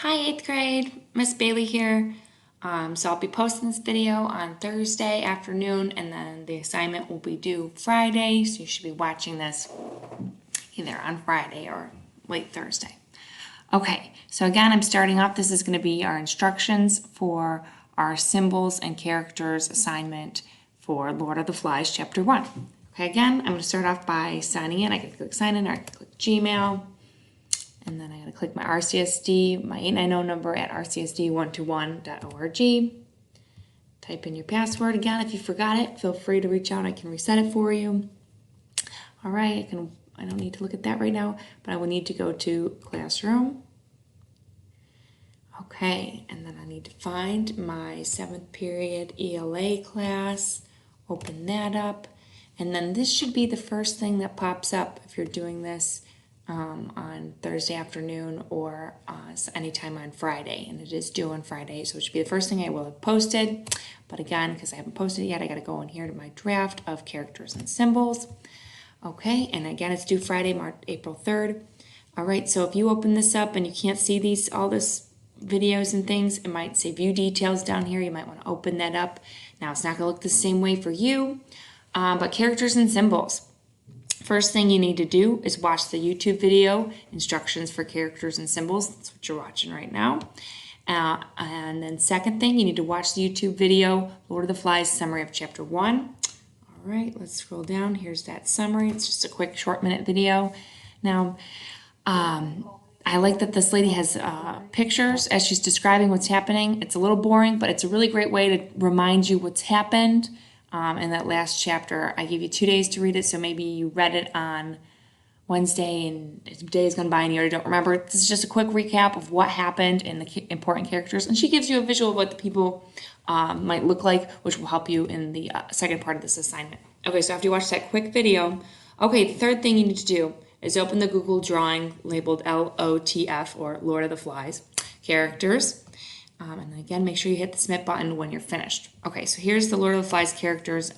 Hi 8th grade, Miss Bailey here. So I'll be posting this video on Thursday afternoon and then the assignment will be due Friday. So you should be watching this either on Friday or late Thursday. Okay, so again, I'm starting off. This is going to be our instructions for our symbols and characters assignment for Lord of the Flies, Chapter 1. Okay, again, I'm going to start off by signing in. I can click sign in or I can click Gmail. And then I'm going to click my RCSD, my 890 number at rcsd121.org. Type in your password. Again, if you forgot it, feel free to reach out. I can reset it for you. All right, I don't need to look at that right now, but I will need to go to Classroom. Okay, and then I need to find my 7th period ELA class, open that up, and then this should be the first thing that pops up if you're doing this on Thursday afternoon or anytime on Friday, and it is due on Friday, so it should be the first thing I will have posted. But again, because I haven't posted it yet, I got to go in here to my draft of characters and symbols. Okay, and again, it's due Friday, April 3rd. All right, so if you open this up and you can't see all this videos and things, it might say view details down here. You might want to open that up. Now, it's not going to look the same way for you, but characters and symbols. First thing you need to do is watch the YouTube video, Instructions for Characters and Symbols. That's what you're watching right now. And then second thing, you need to watch the YouTube video, Lord of the Flies, Summary of Chapter 1. All right, let's scroll down. Here's that summary. It's just a quick short minute video. Now, I like that this lady has pictures as she's describing what's happening. It's a little boring, but it's a really great way to remind you what's happened. In that last chapter, I gave you 2 days to read it, so maybe you read it on Wednesday and a day has gone by and you already don't remember. This is just a quick recap of what happened and the important characters, and she gives you a visual of what the people might look like, which will help you in the second part of this assignment. Okay, so after you watch that quick video, okay, the third thing you need to do is open the Google drawing labeled LOTF, or Lord of the Flies, characters. And again, make sure you hit the submit button when you're finished. Okay, so here's the Lord of the Flies characters.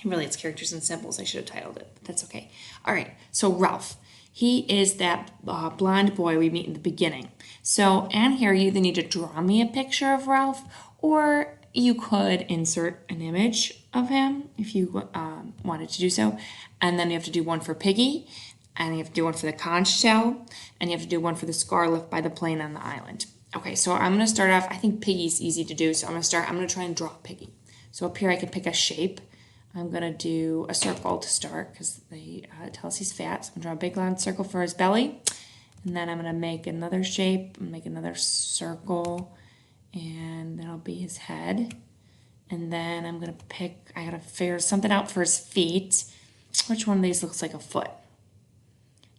Really, it's characters and symbols. I should have titled it, but that's okay. All right, so Ralph. He is that blonde boy we meet in the beginning. So, and here you either need to draw me a picture of Ralph, or you could insert an image of him if you wanted to do so. And then you have to do one for Piggy, and you have to do one for the conch shell, and you have to do one for the scar left by the plane on the island. Okay, so I'm going to start off. I think Piggy's easy to do, so I'm going to try and draw Piggy. So up here I can pick a shape. I'm going to do a circle to start because they tell us he's fat. So I'm going to draw a big long circle for his belly. And then I'm going to make another shape, make another circle, and that'll be his head. And then I'm going to I got to figure something out for his feet. Which one of these looks like a foot?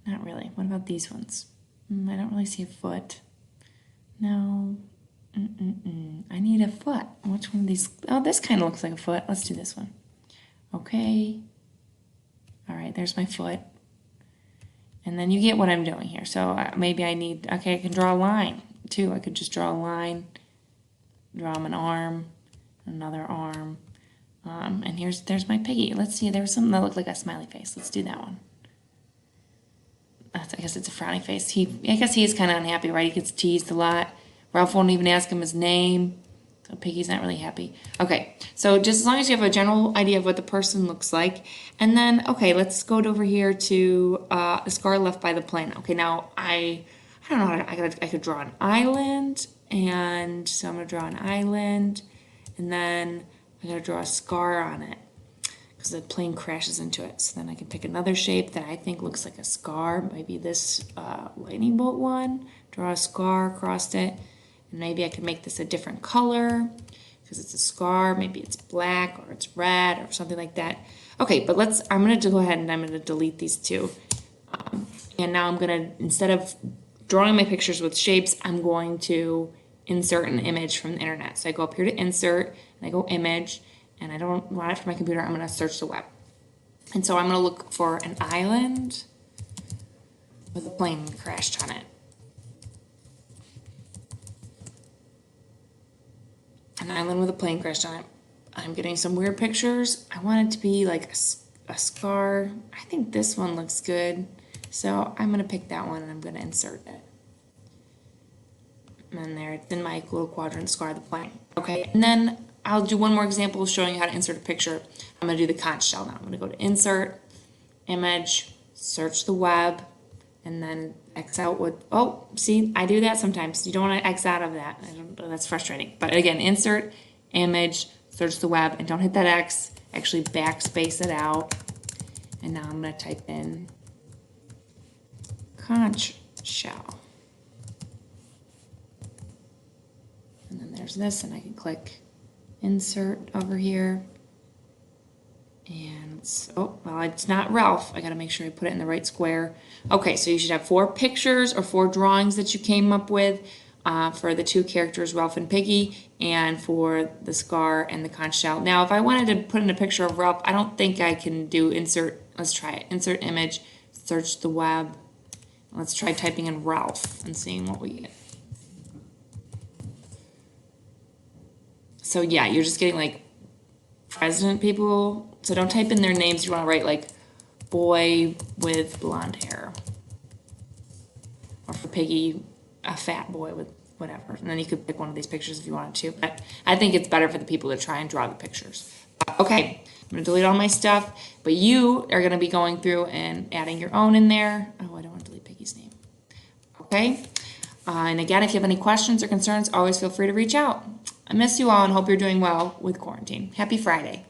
Not really. What about these ones? I don't really see a foot. No, I need a foot. Which one of these? Oh, this kind of looks like a foot. Let's do this one. Okay. All right, there's my foot. And then you get what I'm doing here. So maybe okay, I can draw a line too. I could just draw a line, draw him an arm, another arm. And there's my Piggy. Let's see, there was something that looked like a smiley face. Let's do that one. I guess it's a frowny face. I guess he is kind of unhappy, right? He gets teased a lot. Ralph won't even ask him his name. So Piggy's not really happy. Okay, so just as long as you have a general idea of what the person looks like. And then, okay, let's go over here to the scar left by the plane. Okay, now I don't know, I could draw an island. And so I'm going to draw an island. And then I'm going to draw a scar on it, because the plane crashes into it. So then I can pick another shape that I think looks like a scar. Maybe this lightning bolt one. Draw a scar across it. And maybe I could make this a different color because it's a scar. Maybe it's black or it's red or something like that. Okay, but I'm going to go ahead and I'm going to delete these two. And now I'm going to, instead of drawing my pictures with shapes, I'm going to insert an image from the internet. So I go up here to insert and I go image. And I don't want it for my computer, I'm going to search the web. And so I'm going to look for an island with a plane crashed on it. An island with a plane crashed on it. I'm getting some weird pictures. I want it to be like a scar. I think this one looks good. So I'm going to pick that one and I'm going to insert it. And there, in my little quadrant square the blank. Okay, and then I'll do one more example showing you how to insert a picture. I'm going to do the conch shell now. I'm going to go to Insert, Image, search the web, and then X out with, oh, see, I do that sometimes. You don't want to X out of that. That's frustrating. But again, Insert, Image, search the web, and don't hit that X. Actually backspace it out. And now I'm going to type in conch shell. And then there's this, and I can click Insert over here. And oh, well, it's not Ralph. I got to make sure I put it in the right square. Okay, so you should have 4 pictures or 4 drawings that you came up with for the 2 characters, Ralph and Piggy, and for the scar and the conch shell. Now, if I wanted to put in a picture of Ralph, I don't think I can do Insert. Let's try it. Insert Image, search the web. Let's try typing in Ralph and seeing what we get. So yeah, you're just getting like president people. So don't type in their names. You want to write like boy with blonde hair. Or for Piggy, a fat boy with whatever. And then you could pick one of these pictures if you wanted to. But I think it's better for the people to try and draw the pictures. Okay, I'm going to delete all my stuff. But you are going to be going through and adding your own in there. Oh, I don't want to delete Piggy's name. Okay. And again, if you have any questions or concerns, always feel free to reach out. I miss you all and hope you're doing well with quarantine. Happy Friday.